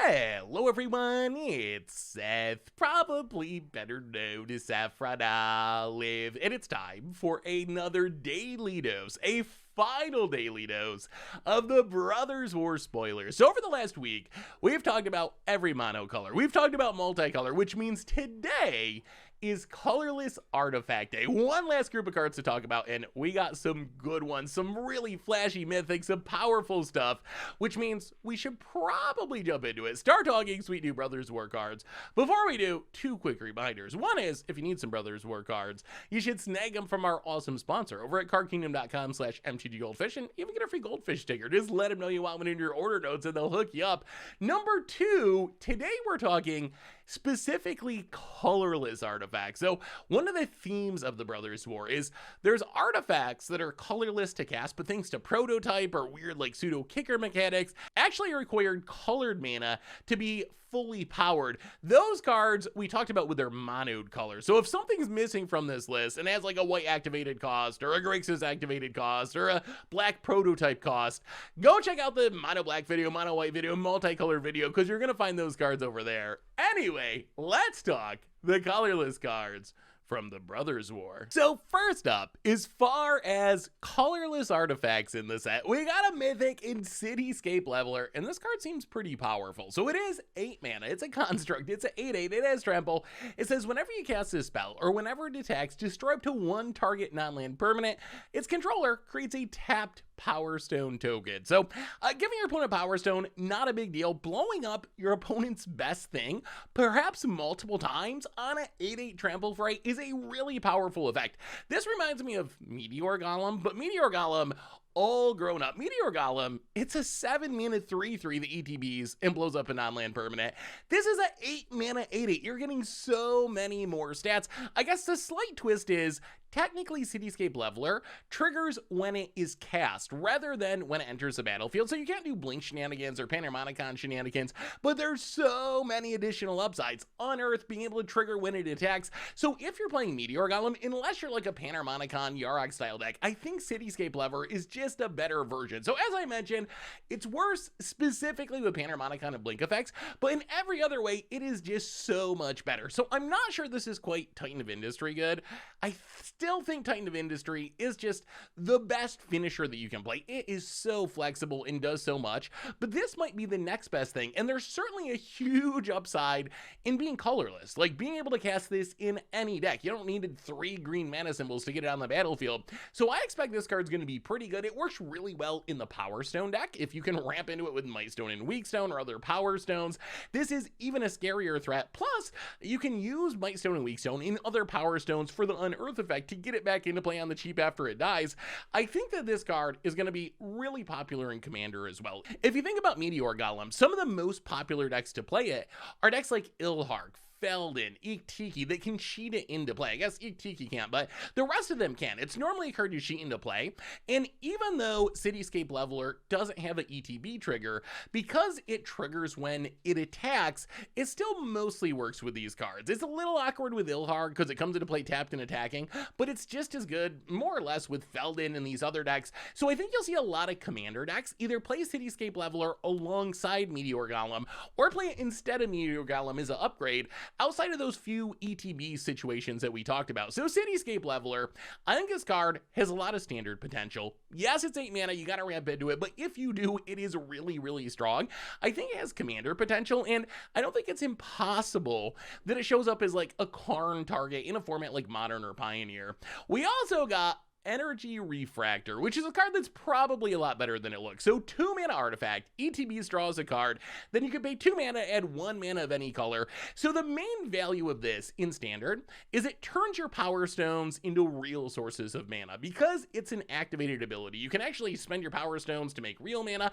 Hello everyone, it's Seth, probably better known as Saffron Olive, and it's time for another daily dose, a final daily dose of the Brothers War spoilers. So over the last week, we've talked about every monocolor, we've talked about multicolor, which means today is Colorless Artifact Day. One last group of cards to talk about, and we got some good ones, some really flashy mythics, some powerful stuff, which means we should probably jump into it. Start talking sweet new Brothers War cards. Before we do, two quick reminders. One is, if you need some Brothers War cards, you should snag them from our awesome sponsor over at cardkingdom.com/MTGGoldfish, and even get a free goldfish sticker. Just let them know you want one in your order notes, and they'll hook you up. Number two, today we're talking specifically colorless artifacts. So one of the themes of the Brothers War is there's artifacts that are colorless to cast, but thanks to prototype or weird like pseudo kicker mechanics actually required colored mana to be fully powered. Those cards we talked about with their monoed color. So if something's missing from this list and has like a white activated cost or a Grixis activated cost or a black prototype cost, go check out the mono black video, mono white video, multicolor video, because you're gonna find those cards over there. Anyway, let's talk the colorless cards from the Brothers War. So first up, as far as colorless artifacts in the set, we got a mythic in Cityscape Leveler, and this card seems pretty powerful. So it is 8 mana, it's a construct, it's an 8/8, it has trample. It says whenever you cast this spell, or whenever it attacks, destroy up to one target non-land permanent. Its controller creates a tapped Power Stone token. So giving your opponent Power Stone, not a big deal. Blowing up your opponent's best thing, perhaps multiple times on an 8/8 trample fright, is a really powerful effect. This reminds me of Meteor Golem, but Meteor Golem all grown up. Meteor Golem, it's a 7 mana 3/3 that ETBs and blows up a non-land permanent. This is a 8 mana 8/8. You're getting so many more stats. I guess the slight twist is technically Cityscape Leveler triggers when it is cast rather than when it enters the battlefield. So you can't do Blink shenanigans or Panharmonicon shenanigans, but there's so many additional upsides. Unearth, being able to trigger when it attacks. So if you're playing Meteor Golem, unless you're like a Panharmonicon Yarok style deck, I think Cityscape Leveler is just a better version. So as I mentioned, it's worse specifically with Panharmonicon and Blink effects, but in every other way, it is just so much better. So I'm not sure this is quite Titan of Industry good. I still think Titan of Industry is just the best finisher that you can play. It is so flexible and does so much, but this might be the next best thing, and there's certainly a huge upside in being colorless, like being able to cast this in any deck. You don't need 3 green mana symbols to get it on the battlefield, so I expect this card's going to be pretty good. It works really well in the Power Stone deck if you can ramp into it with Might Stone and Weak Stone or other Power Stones. This is even a scarier threat, plus you can use Might Stone and Weak Stone in other Power Stones for the Unearth effect to get it back into play on the cheap after it dies. I think that this card is going to be really popular in Commander as well. If you think about Meteor Golem, some of the most popular decks to play it are decks like Ilhark, Feldon, Iktiki that can cheat it into play. I guess Iktiki can't, but the rest of them can. It's normally a card you cheat into play, and even though Cityscape Leveler doesn't have an ETB trigger, because it triggers when it attacks, it still mostly works with these cards. It's a little awkward with Ilharg because it comes into play tapped and attacking, but it's just as good, more or less, with Feldon and these other decks. So I think you'll see a lot of Commander decks either play Cityscape Leveler alongside Meteor Golem, or play it instead of Meteor Golem as an upgrade, outside of those few ETB situations that we talked about. So Cityscape Leveler, I think this card has a lot of standard potential. Yes, it's 8 mana, you gotta ramp into it, but if you do, it is really, really strong. I think it has Commander potential, and I don't think it's impossible that it shows up as like a Karn target in a format like Modern or Pioneer. We also got Energy Refractor, which is a card that's probably a lot better than it looks. So 2 mana artifact, ETB draws a card, then you can pay 2 mana, add 1 mana of any color. So the main value of this in Standard is it turns your Power Stones into real sources of mana. Because it's an activated ability, you can actually spend your Power Stones to make real mana.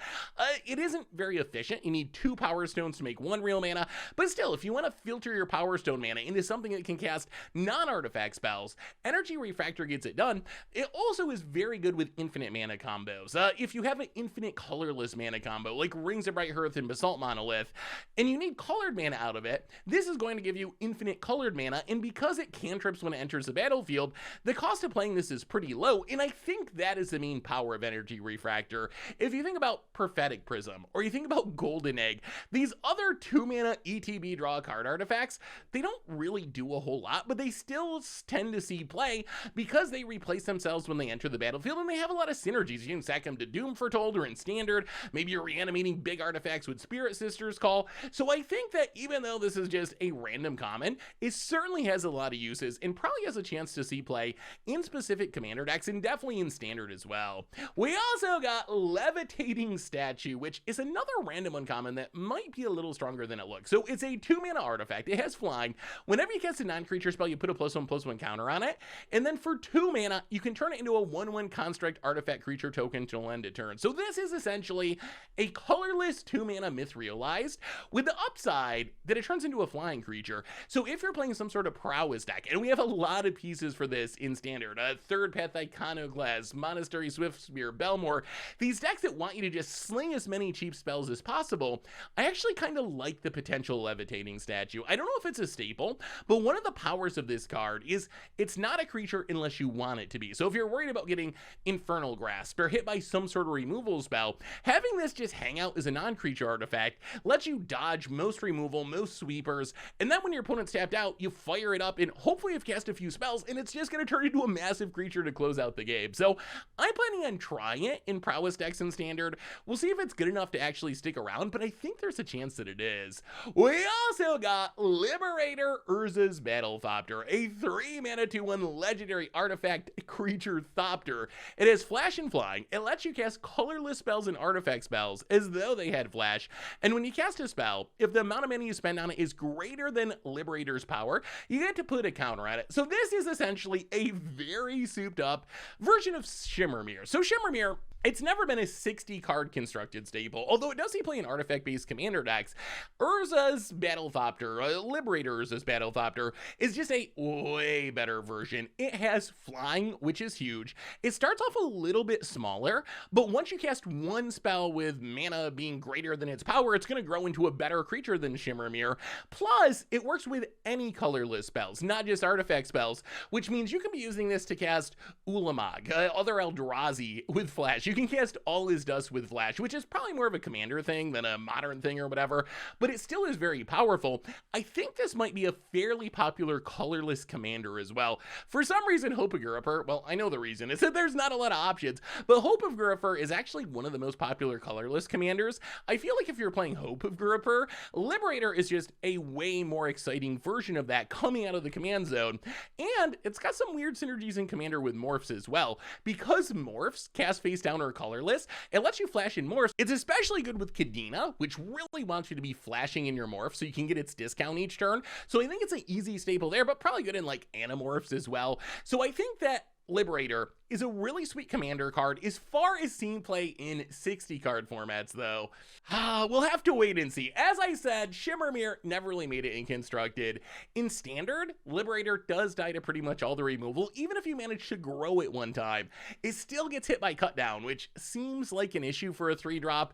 It isn't very efficient. You need 2 Power Stones to make 1 real mana, but still, if you want to filter your Power Stone mana into something that can cast non-artifact spells, Energy Refractor gets it done. It also is very good with infinite mana combos. If you have an infinite colorless mana combo, like Rings of Bright Hearth and Basalt Monolith, and you need colored mana out of it, this is going to give you infinite colored mana, and because it cantrips when it enters the battlefield, the cost of playing this is pretty low, and I think that is the main power of Energy Refractor. If you think about Prophetic Prism, or you think about Golden Egg, these other 2-mana ETB draw a card artifacts, they don't really do a whole lot, but they still tend to see play because they replace themselves when they enter the battlefield, and they have a lot of synergies. You can sack them to Doom Foretold or in Standard. Maybe you're reanimating big artifacts with Spirit Sister's Call. So I think that even though this is just a random common, it certainly has a lot of uses and probably has a chance to see play in specific commander decks and definitely in Standard as well. We also got Levitating Statue, which is another random uncommon that might be a little stronger than it looks. So it's a 2-mana artifact. It has flying. Whenever you cast a non-creature spell, you put a +1/+1 counter on it, and then for 2 mana, you can turn it into a 1/1 construct artifact creature token to end a turn. So this is essentially a colorless 2-mana Myth Realized, with the upside that it turns into a flying creature. So if you're playing some sort of prowess deck, and we have a lot of pieces for this in Standard, Third Path Iconoclast, Monastery Swiftspear, Belmore, these decks that want you to just sling as many cheap spells as possible, I actually kind of like the potential Levitating Statue. I don't know if it's a staple, but one of the powers of this card is it's not a creature unless you want it to be. So if you're worried about getting Infernal Grasp or hit by some sort of removal spell, having this just hang out as a non-creature artifact lets you dodge most removal, most sweepers, and then when your opponent's tapped out, you fire it up and hopefully you've cast a few spells, and it's just going to turn into a massive creature to close out the game. So I'm planning on trying it in prowess decks in Standard. We'll see if it's good enough to actually stick around, but I think there's a chance that it is. We also got Liberator Urza's Battlethopter, a 3-mana 2/1 legendary artifact creature thopter. It has flash and flying. It lets you cast colorless spells and artifact spells as though they had flash, and when you cast a spell, if the amount of mana you spend on it is greater than Liberator's power, you get to put a counter on it. So this is essentially a very souped up version of Shimmermere. So Shimmermere, it's never been a 60-card constructed staple, although it does see play in artifact-based commander decks. Urza's Battlethopter, Liberator Urza's Battlethopter, is just a way better version. It has flying, which is huge. It starts off a little bit smaller, but once you cast one spell with mana being greater than its power, it's going to grow into a better creature than Shimmermere. Plus, it works with any colorless spells, not just artifact spells, which means you can be using this to cast Ulamog, other Eldrazi with flash. You can cast All Is Dust with flash, which is probably more of a commander thing than a modern thing or whatever, but it still is very powerful. I think this might be a fairly popular colorless commander as well. For some reason, Hope of Guriper, well, I know the reason, is that there's not a lot of options, but Hope of Guriper is actually one of the most popular colorless commanders. I feel like if you're playing Hope of Guriper, Liberator is just a way more exciting version of that coming out of the command zone, and it's got some weird synergies in Commander with Morphs as well. Because Morphs cast face down or colorless, it lets you flash in Morphs. It's especially good with Kadena, which really wants you to be flashing in your Morph so you can get its discount each turn. So I think it's an easy staple there, but probably good in like Animorphs as well. So I think that Liberator is a really sweet commander card as far as seeing play in 60 card formats though. We'll have to wait and see. As I said, Shimmermere never really made it in Constructed. In Standard, Liberator does die to pretty much all the removal. Even if you manage to grow it one time, it still gets hit by Cut Down, which seems like an issue for a 3-drop.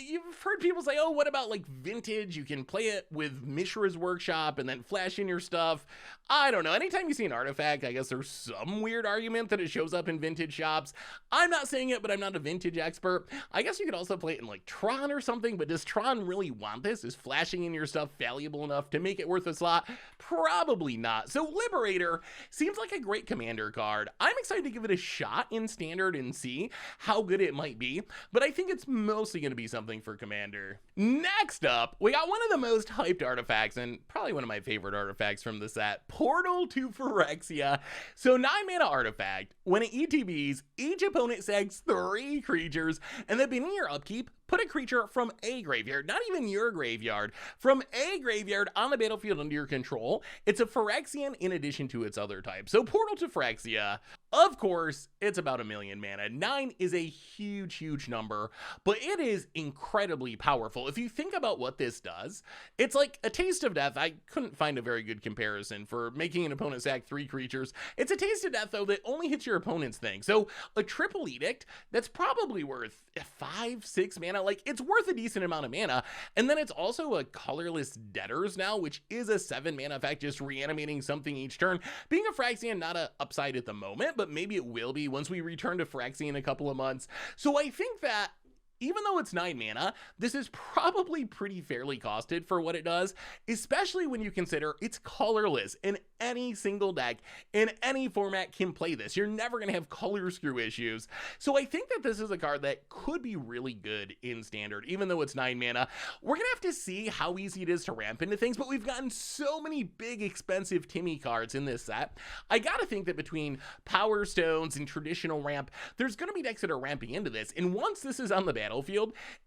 You've heard people say, oh, what about like Vintage? You can play it with Mishra's Workshop and then flash in your stuff. I don't know. Anytime you see an artifact, I guess there's some weird argument that it shows up in Vintage shops. I'm not saying it, but I'm not a Vintage expert. I guess you could also play it in like Tron or something, but does Tron really want this? Is flashing in your stuff valuable enough to make it worth a slot? Probably not. So Liberator seems like a great commander card. I'm excited to give it a shot in Standard and see how good it might be, but I think it's mostly going to be something for Commander. Next up, we got one of the most hyped artifacts, and probably one of my favorite artifacts from the set, Portal to Phyrexia. So 9-mana artifact. When it ETBs, each opponent sags 3 creatures, and at the beginning of your upkeep, put a creature from a graveyard, not even your graveyard, from a graveyard on the battlefield under your control. It's a Phyrexian in addition to its other type. So Portal to Phyrexia, of course, it's about 1 million mana. 9 is a huge number, but it is incredibly powerful. If you think about what this does, it's like a Taste of Death. I couldn't find a very good comparison for making an opponent sack 3 creatures. It's a Taste of Death, though, that only hits your opponent's thing. So a triple edict that's probably worth 5-6 mana. Like, it's worth a decent amount of mana. And then it's also a colorless Debtors now, which is a 7 mana effect, just reanimating something each turn. Being a Phyrexian, not a upside at the moment, but maybe it will be once we return to Phyrexian in a couple of months. So I think that even though it's 9 mana, this is probably pretty fairly costed for what it does, especially when you consider it's colorless, and any single deck in any format can play this. You're never going to have color screw issues. So I think that this is a card that could be really good in Standard, even though it's 9 mana. We're going to have to see how easy it is to ramp into things, but we've gotten so many big, expensive Timmy cards in this set. I gotta think that between Power Stones and traditional ramp, there's going to be decks that are ramping into this, and once this is on the battlefield,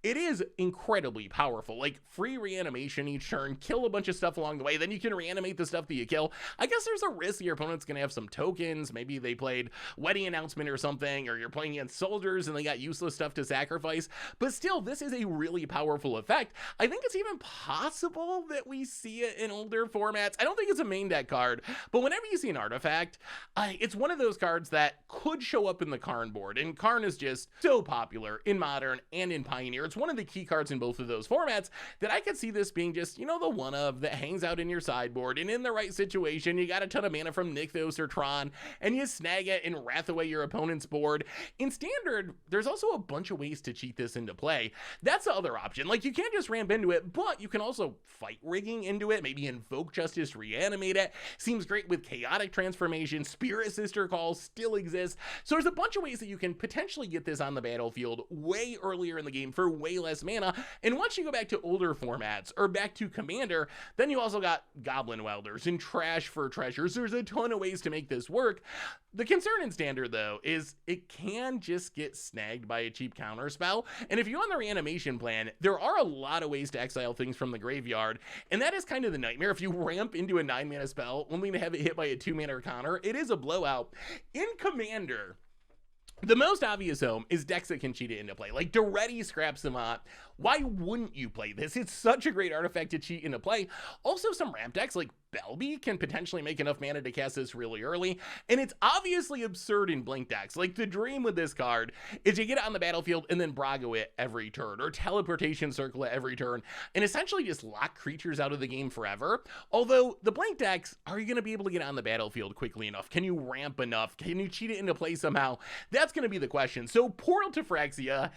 it is incredibly powerful. Like, free reanimation each turn, kill a bunch of stuff along the way, then you can reanimate the stuff that you kill. I guess there's a risk your opponent's gonna have some tokens. Maybe they played Wedding Announcement or something, or you're playing against soldiers and they got useless stuff to sacrifice, but still, this is a really powerful effect. I think it's even possible that we see it in older formats. I don't think it's a main deck card, but whenever you see an artifact, it's one of those cards that could show up in the Karn board, and Karn is just so popular in Modern and in Pioneer. It's one of the key cards in both of those formats that I could see this being just, you know, the one of that hangs out in your sideboard, and in the right situation, you got a ton of mana from Nykthos or Tron, and you snag it and wrath away your opponent's board. In Standard, there's also a bunch of ways to cheat this into play. That's the other option. Like, you can't just ramp into it, but you can also fight rigging into it, maybe invoke Justice, reanimate it. Seems great with Chaotic Transformation. Spirit Sister Calls still exists. So there's a bunch of ways that you can potentially get this on the battlefield way earlier in the game for way less mana. And once you go back to older formats or back to Commander, then you also got Goblin Welders and Trash for Treasures. There's a ton of ways to make this work. The concern in Standard, though, is it can just get snagged by a cheap counter spell. And if you're on the reanimation plan, there are a lot of ways to exile things from the graveyard, and that is kind of the nightmare. If you ramp into a 9 mana spell only to have it hit by a 2 mana counter, it is a blowout. In Commander, the most obvious home is decks that can cheat it into play, like Duretti Scrap Savant. Why wouldn't you play this? It's such a great artifact to cheat into play. Also, some ramp decks like Belby can potentially make enough mana to cast this really early, and it's obviously absurd in blink decks. Like, the dream with this card is you get it on the battlefield and then Brago it every turn, or Teleportation Circle it every turn, and essentially just lock creatures out of the game forever. Although, the blink decks, are you going to be able to get on the battlefield quickly enough? Can you ramp enough? Can you cheat it into play somehow? That's going to be the question. So, Portal to Phyrexia,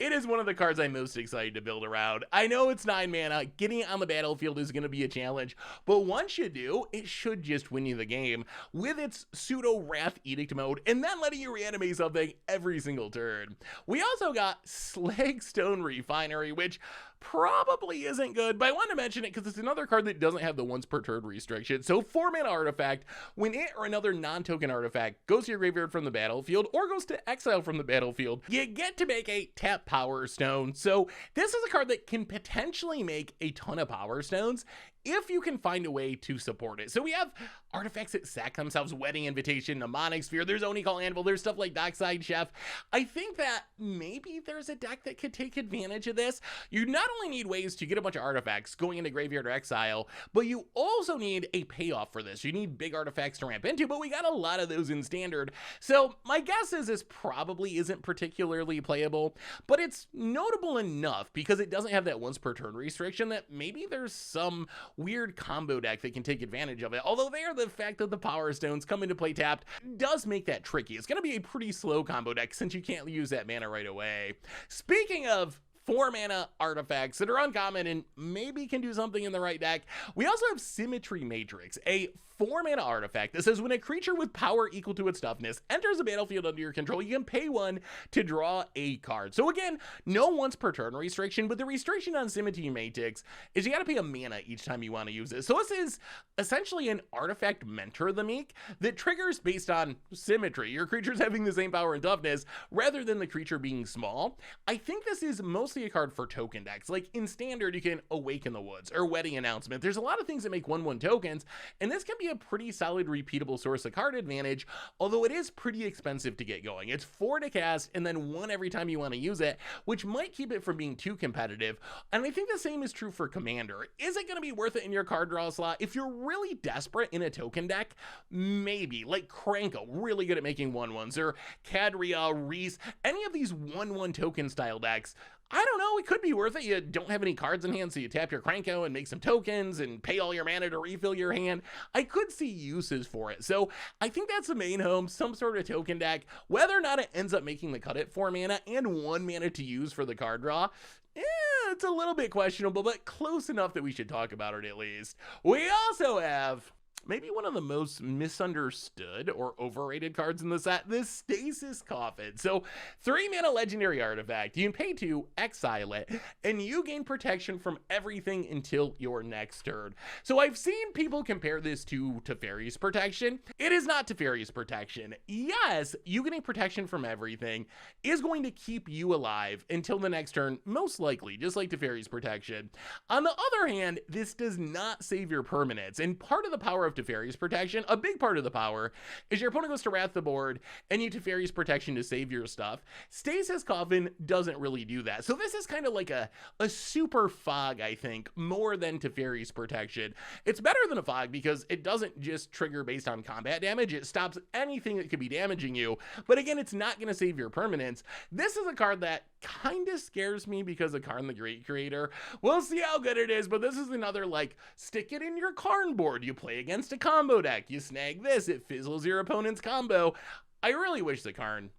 it is one of the cards I'm most excited to build around. I know it's 9 mana, getting it on the battlefield is going to be a challenge, but once you do, it should just win you the game with its pseudo Wrath Edict mode, and then letting you reanimate something every single turn. We also got Slagstone Refinery, which probably isn't good, but I want to mention it because it's another card that doesn't have the once per turn restriction. So 4 mana artifact, when it or another non-token artifact goes to your graveyard from the battlefield or goes to exile from the battlefield, you get to make a tap Power Stone. So this is a card that can potentially make a ton of Power Stones if you can find a way to support it. So we have artifacts that sack themselves, Wedding Invitation, Mnemonic Sphere, there's Oni-Call Anvil, there's stuff like Dockside Chef. I think that maybe there's a deck that could take advantage of this. You not only need ways to get a bunch of artifacts going into graveyard or exile, but you also need a payoff for this. You need big artifacts to ramp into, but we got a lot of those in Standard. So my guess is this probably isn't particularly playable, but it's notable enough because it doesn't have that once per turn restriction that maybe there's some weird combo deck that can take advantage of it. Although the fact that the Power Stones come into play tapped does make that tricky. It's going to be a pretty slow combo deck since you can't use that mana right away. Speaking of 4 mana artifacts that are uncommon and maybe can do something in the right deck, we also have Symmetry Matrix, a 4 mana artifact that says when a creature with power equal to its toughness enters the battlefield under your control, you can pay 1 to draw a card. So again, no once per turn restriction, but the restriction on Symmetry Matrix is you gotta pay a mana each time you want to use it. So this is essentially an artifact Mentor the Meek that triggers based on symmetry, your creature's having the same power and toughness rather than the creature being small. I think this is most mostly a card for token decks. Like in Standard, you can Awaken the Woods or Wedding Announcement. There's a lot of things that make 1/1 tokens, and this can be a pretty solid repeatable source of card advantage, although it is pretty expensive to get going. It's 4 to cast and then 1 every time you want to use it, which might keep it from being too competitive. And I think the same is true for Commander. Is it going to be worth it in your card draw slot? If you're really desperate in a token deck, maybe. Like Kranko, really good at making 1/1s, or Cadria, Reese, any of these 1/1 token style decks. I don't know, it could be worth it. You don't have any cards in hand, so you tap your Kranko and make some tokens and pay all your mana to refill your hand. I could see uses for it. So I think that's the main home, some sort of token deck. Whether or not it ends up making the cut at 4 mana and 1 mana to use for the card draw, it's a little bit questionable, but close enough that we should talk about it at least. We also have maybe one of the most misunderstood or overrated cards in the set, the Stasis Coffin. So 3 mana legendary artifact. You can pay to exile it, and you gain protection from everything until your next turn. So I've seen people compare this to Teferi's protection. It is not Teferi's protection. Yes, you getting protection from everything is going to keep you alive until the next turn, most likely, just like Teferi's protection. On the other hand, this does not save your permanents, and part of the power of Teferi's protection, a big part of the power, is your opponent goes to Wrath the board and you Teferi's protection to save your stuff. Stasis Coffin doesn't really do that. So this is kind of like a super fog, I think, more than Teferi's protection. It's better than a fog because it doesn't just trigger based on combat damage. It stops anything that could be damaging you. But again, it's not going to save your permanents. This is a card that kind of scares me because of Karn the Great Creator. We'll see how good it is, but this is another, like, stick it in your Karn board. You play against a combo deck. You snag this. It fizzles your opponent's combo. I really wish the Karn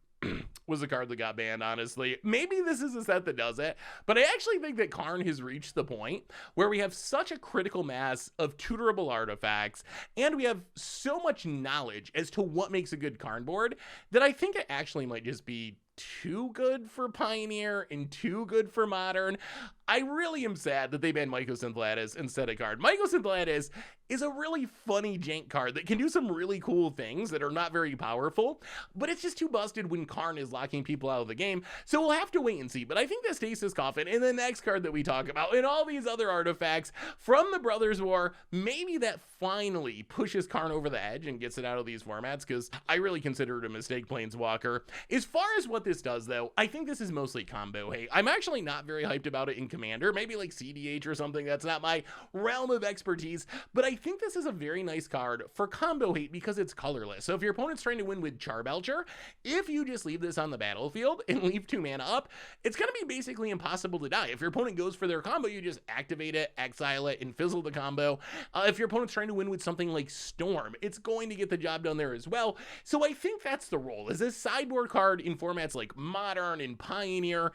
was a card that got banned, honestly. Maybe this is a set that does it, but I actually think that Karn has reached the point where we have such a critical mass of tutorable artifacts, and we have so much knowledge as to what makes a good Karn board that I think it actually might just be too good for Pioneer and too good for Modern. I really am sad that they banned Mycosynth Lattice instead of Card. Mycosynth Lattice is a really funny jank card that can do some really cool things that are not very powerful, but it's just too busted when Karn is locking people out of the game, so we'll have to wait and see. But I think the Stasis Coffin and the next card that we talk about and all these other artifacts from the Brothers War, maybe that finally pushes Karn over the edge and gets it out of these formats, because I really consider it a mistake Planeswalker. As far as what this does, though, I think this is mostly combo. Hey, I'm actually not very hyped about it in Commander, maybe like CDH or something. That's not my realm of expertise, but I think this is a very nice card for combo hate because it's colorless. So if your opponent's trying to win with Charbelcher, if you just leave this on the battlefield and leave 2 mana up, it's going to be basically impossible to die. If your opponent goes for their combo, you just activate it, exile it, and fizzle the combo. If your opponent's trying to win with something like Storm, it's going to get the job done there as well. So I think that's the role, as a sideboard card in formats like Modern and Pioneer,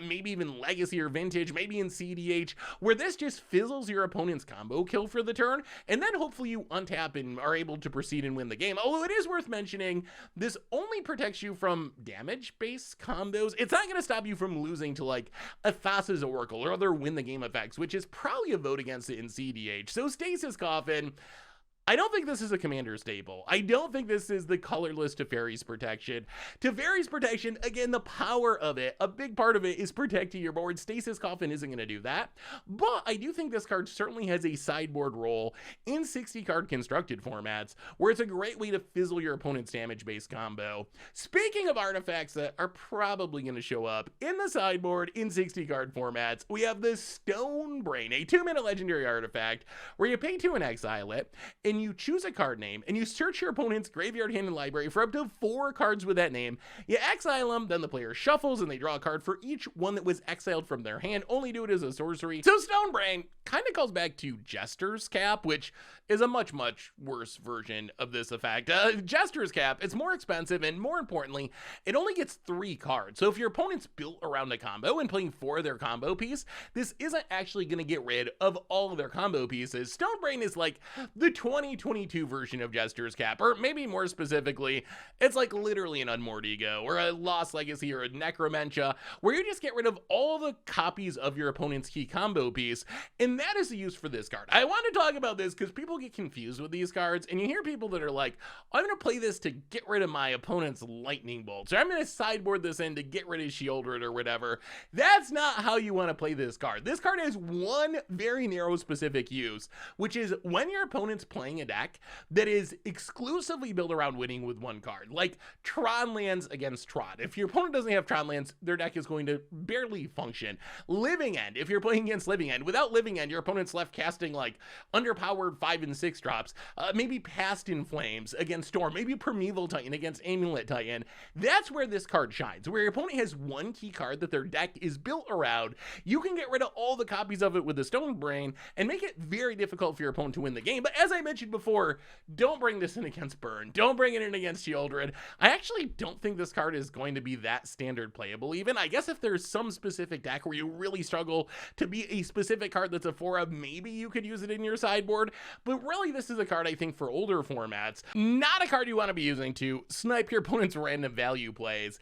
maybe even Legacy or Vintage, maybe in CDH, where this just fizzles your opponent's combo kill for the turn, and then hopefully you untap and are able to proceed and win the game. Although it is worth mentioning, this only protects you from damage-based combos. It's not going to stop you from losing to like Athasa's Oracle or other win the game effects, which is probably a vote against it in CDH. So Stasis Coffin, I don't think this is a Commander staple. I don't think this is the colorless Teferi's protection. Teferi's protection, again, the power of it, a big part of it is protecting your board. Stasis Coffin isn't going to do that, but I do think this card certainly has a sideboard role in 60-card constructed formats, where it's a great way to fizzle your opponent's damage-based combo. Speaking of artifacts that are probably going to show up in the sideboard in 60-card formats, we have the Stonebrain, a 2-mana legendary artifact, where you pay 2 and exile it, and you choose a card name, and you search your opponent's graveyard, hand, and library for up to 4 cards with that name. You exile them, then the player shuffles, and they draw a card for each one that was exiled from their hand. Only do it as a sorcery. So Stonebrain kind of calls back to Jester's Cap, which is a much, much worse version of this effect. Jester's Cap, it's more expensive, and more importantly, it only gets 3 cards. So if your opponent's built around a combo and playing for their combo piece, this isn't actually going to get rid of all of their combo pieces. Stonebrain is like the 20 2022 version of Jester's Cap, or maybe more specifically, it's like literally an Unmoored Ego, or a Lost Legacy, or a Necromentia, where you just get rid of all the copies of your opponent's key combo piece, and that is the use for this card. I want to talk about this because people get confused with these cards, and you hear people that are like, I'm going to play this to get rid of my opponent's lightning bolts, or I'm going to sideboard this in to get rid of Shieldred or whatever. That's not how you want to play this card. This card has one very narrow specific use, which is when your opponent's playing a deck that is exclusively built around winning with one card, like Tron lands against Tron. If your opponent doesn't have Tron lands, their deck is going to barely function. Living End, if you're playing against Living End, without Living End, your opponent's left casting like underpowered 5 and 6 drops, maybe Past in Flames against Storm, maybe Primeval Titan against Amulet Titan. That's where this card shines, where your opponent has one key card that their deck is built around. You can get rid of all the copies of it with the Stonebrain and make it very difficult for your opponent to win the game. But as I mentioned before, don't bring this in against Burn. Don't bring it in against Shieldred. I actually don't think this card is going to be that standard playable even. I guess if there's some specific deck where you really struggle to be a specific card that's a 4-of, maybe you could use it in your sideboard. But really, this is a card I think for older formats. Not a card you want to be using to snipe your opponent's random value plays.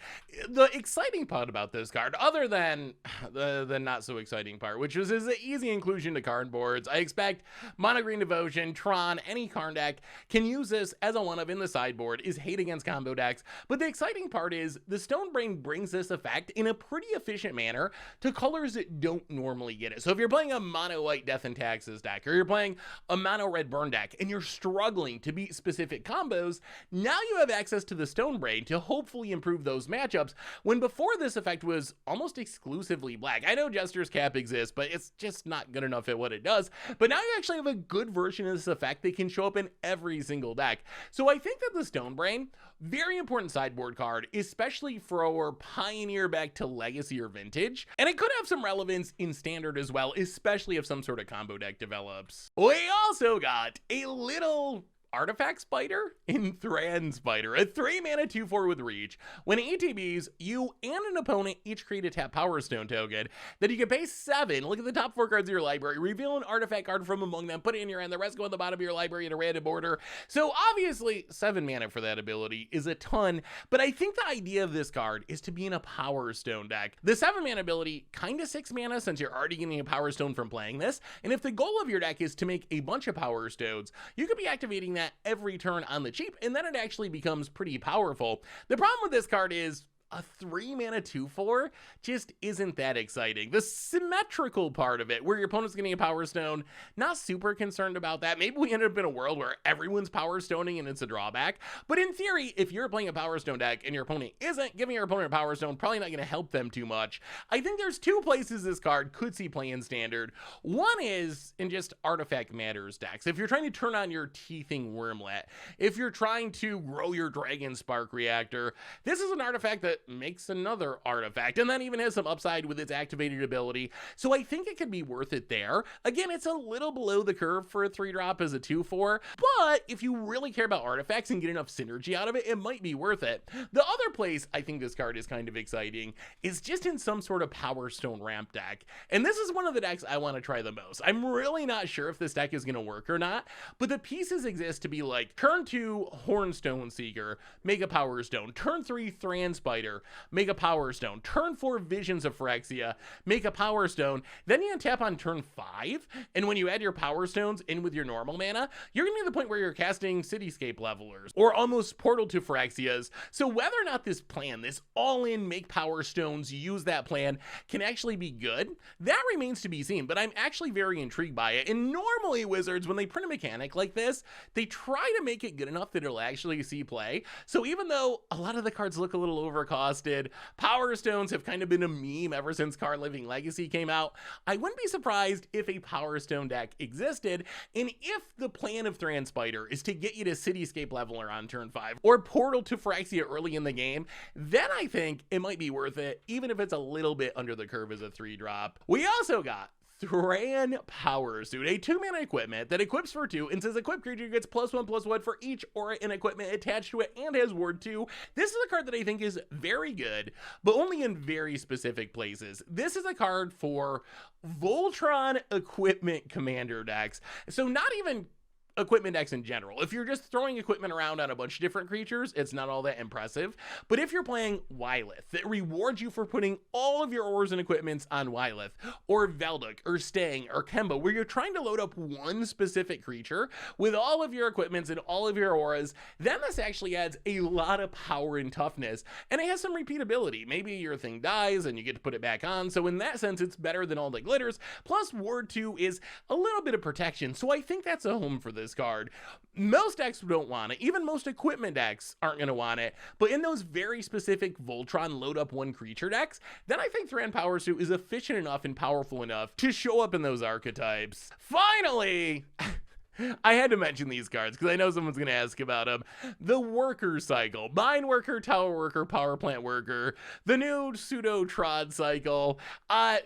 The exciting part about this card, other than the not so exciting part, which was his easy inclusion to card boards, I expect Mono Green Devotion, Tron, any card deck can use this as a 1-of in the sideboard, is hate against combo decks. But the exciting part is the Stonebrain brings this effect in a pretty efficient manner to colors that don't normally get it. So if you're playing a mono white Death and Taxes deck, or you're playing a mono red Burn deck, and you're struggling to beat specific combos, now you have access to the Stonebrain to hopefully improve those matchups, when before this effect was almost exclusively black. I know Jester's Cap exists, but it's just not good enough at what it does. But now you actually have a good version of this effect that can show up in every single deck. So I think that the Stonebrain, very important sideboard card, especially for our Pioneer back to Legacy or Vintage. And it could have some relevance in Standard as well, especially if some sort of combo deck develops. We also got a little Artifact Spider in Thran Spider, a 3-mana 2/4 with reach. When it ETBs, you and an opponent each create a tap Power Stone token. Then you can pay 7, look at the top 4 cards of your library, reveal an artifact card from among them, put it in your hand, the rest go on the bottom of your library in a random order. So obviously 7 mana for that ability is a ton, but I think the idea of this card is to be in a Power Stone deck. The 7 mana ability, kinda 6 mana since you're already getting a Power Stone from playing this, and if the goal of your deck is to make a bunch of Power Stones, you could be activating that every turn on the cheap, and then it actually becomes pretty powerful. The problem with this card is a 3-mana 2/4 just isn't that exciting. The symmetrical part of it, where your opponent's getting a Power Stone, not super concerned about that. Maybe we end up in a world where everyone's Power Stoning and it's a drawback. But in theory, if you're playing a Power Stone deck and your opponent isn't, giving your opponent a Power Stone probably not going to help them too much. I think there's 2 places this card could see play in Standard. One is in just Artifact Matters decks. If you're trying to turn on your Teething Wormlet, if you're trying to grow your Dragon Spark Reactor, this is an artifact that makes another artifact, and that even has some upside with its activated ability, so I think it could be worth it there. Again, it's a little below the curve for a 3-drop as a 2/4, but if you really care about artifacts and get enough synergy out of it, it might be worth it. The other place I think this card is kind of exciting is just in some sort of Power Stone ramp deck, and this is one of the decks I want to try the most. I'm really not sure if this deck is going to work or not, but the pieces exist to be like, turn 2 Hornstone Seeker, make a Power Stone, turn 3 Thran Spider, make a Power Stone, turn 4 Visions of Phyrexia, make a Power Stone, then you untap on turn 5, and when you add your Power Stones in with your normal mana, you're gonna be at the point where you're casting Cityscape Levelers, or almost Portal to Phyrexias. So whether or not this plan, this all-in make Power Stones, use that plan, can actually be good, that remains to be seen, but I'm actually very intrigued by it. And normally Wizards, when they print a mechanic like this, they try to make it good enough that it'll actually see play. So even though a lot of the cards look a little overcosted, Power Stones have kind of been a meme ever since Card Living Legacy came out, I wouldn't be surprised if a Power Stone deck existed, and if the plan of Thran Spider is to get you to Cityscape Leveler on turn 5, or Portal to Phyrexia early in the game, then I think it might be worth it, even if it's a little bit under the curve as a 3-drop. We also got Thran Power Suit, a 2-mana equipment that equips for 2 and says equip creature gets +1/+1 for each aura and equipment attached to it and has ward 2. This is a card that I think is very good, but only in very specific places. This is a card for Voltron equipment commander decks. So not even equipment decks in general. If you're just throwing equipment around on a bunch of different creatures, it's not all that impressive. But if you're playing Wylith, that rewards you for putting all of your ores and equipments on Wylith, or Velduk, or Stang, or Kemba, where you're trying to load up one specific creature with all of your equipments and all of your auras, then this actually adds a lot of power and toughness, and it has some repeatability. Maybe your thing dies and you get to put it back on, so in that sense, it's better than all the glitters. Plus, Ward 2 is a little bit of protection, so I think that's a home for this card. Most decks don't want it. Even most equipment decks aren't going to want it. But in those very specific Voltron load up one creature decks, then I think Thran Power Suit is efficient enough and powerful enough to show up in those archetypes. Finally, I had to mention these cards because I know someone's going to ask about them. The Worker Cycle. Mine Worker, Tower Worker, Power Plant Worker. The new Pseudo Trod Cycle.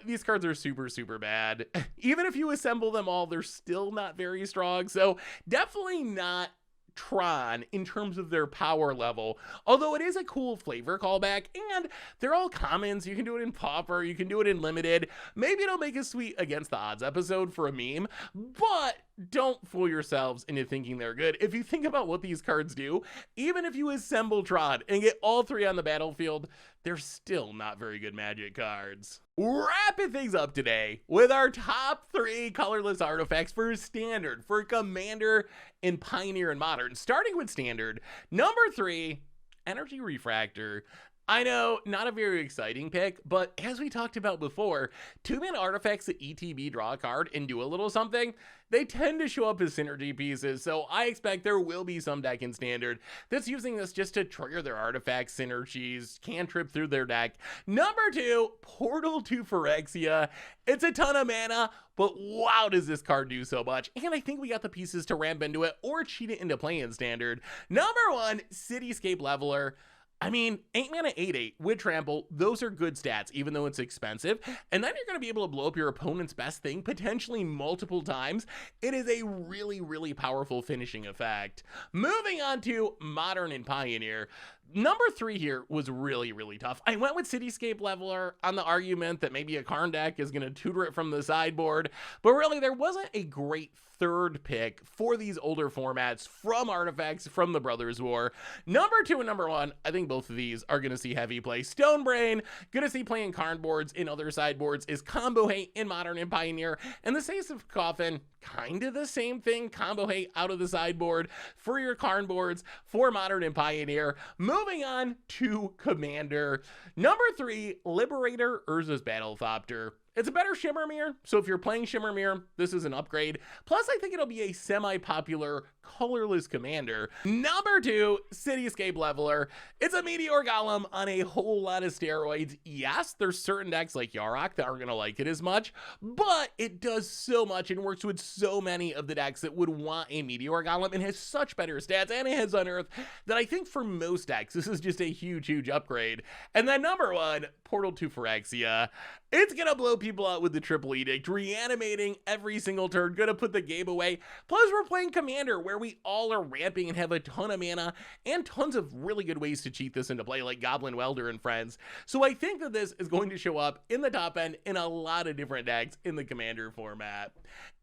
These cards are super, super bad. Even if you assemble them all, they're still not very strong. So definitely not Tron in terms of their power level, although it is a cool flavor callback, and they're all commons. You can do it in Pauper, you can do it in Limited. Maybe it'll make a sweet Against the Odds episode for a meme, but don't fool yourselves into thinking they're good. If you think about what these cards do, even if you assemble Tron and get all three on the battlefield, they're still not very good Magic cards. Wrapping things up today with our top 3 colorless artifacts for Standard, for Commander, and Pioneer and Modern. Starting with Standard, number 3, Energy Refractor. I know, not a very exciting pick, but as we talked about before, 2-mana artifacts that ETB draw a card and do a little something, they tend to show up as synergy pieces, so I expect there will be some deck in Standard that's using this just to trigger their artifact synergies, cantrip through their deck. Number 2, Portal to Phyrexia. It's a ton of mana, but wow, does this card do so much, and I think we got the pieces to ramp into it or cheat it into play in Standard. Number 1, Cityscape Leveler. I mean, 8 mana 8/8 with trample, those are good stats, even though it's expensive. And then you're going to be able to blow up your opponent's best thing potentially multiple times. It is a really, really powerful finishing effect. Moving on to Modern and Pioneer. Number 3 here was really, really tough. I went with Cityscape Leveler on the argument that maybe a Karn deck is going to tutor it from the sideboard, but really there wasn't a great third pick for these older formats from artifacts from the Brothers War. Number 2 and number 1, I think both of these are going to see heavy play. Stonebrain, going to see playing Karn boards in other sideboards, is combo hate in Modern and Pioneer, and the Ace of Coffin, kind of the same thing, combo hate out of the sideboard for your Karn boards for Modern and Pioneer. Moving on to Commander. Number 3, Liberator Urza's Battlethopter. It's a better Shimmer Mirror, so if you're playing Shimmer Mirror, this is an upgrade. Plus, I think it'll be a semi-popular colorless commander. Number 2, Cityscape Leveler. It's a Meteor Golem on a whole lot of steroids. Yes, there's certain decks like Yarok that aren't going to like it as much, but it does so much and works with so many of the decks that would want a Meteor Golem and has such better stats, and it has Unearth, that I think for most decks, this is just a huge, huge upgrade. And then number 1, Portal to Phyrexia. It's going to blow people out with the Triple Edict, reanimating every single turn, going to put the game away. Plus, we're playing Commander, where we all are ramping and have a ton of mana, and tons of really good ways to cheat this into play, like Goblin Welder and friends. So I think that this is going to show up in the top end in a lot of different decks in the Commander format.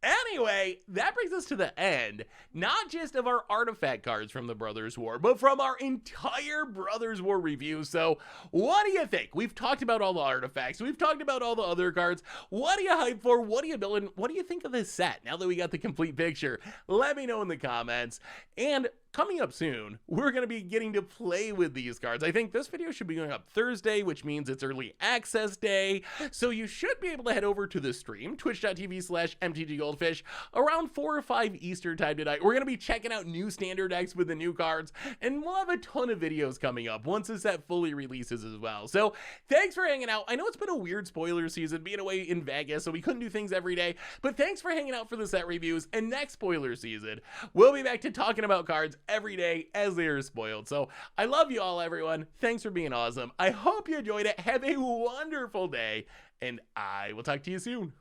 Anyway, that brings us to the end, not just of our artifact cards from the Brothers War, but from our entire Brothers War review. So what do you think? We've talked about all the artifacts. We've talked about all the other cards. What are you hyped for? What are you building? What do you think of this set now that we got the complete picture? Let me know in the comments. And coming up soon, we're going to be getting to play with these cards. I think this video should be going up Thursday, which means it's early access day. So you should be able to head over to the stream, twitch.tv/MTGGoldfish, around 4 or 5 Eastern time tonight. We're going to be checking out new Standard decks with the new cards, and we'll have a ton of videos coming up once the set fully releases as well. So thanks for hanging out. I know it's been a weird spoiler season being away in Vegas, so we couldn't do things every day, but thanks for hanging out for the set reviews. And next spoiler season, we'll be back to talking about cards every day as they are spoiled. So I love you all, everyone. Thanks for being awesome. I hope you enjoyed it. Have a wonderful day, and I will talk to you soon.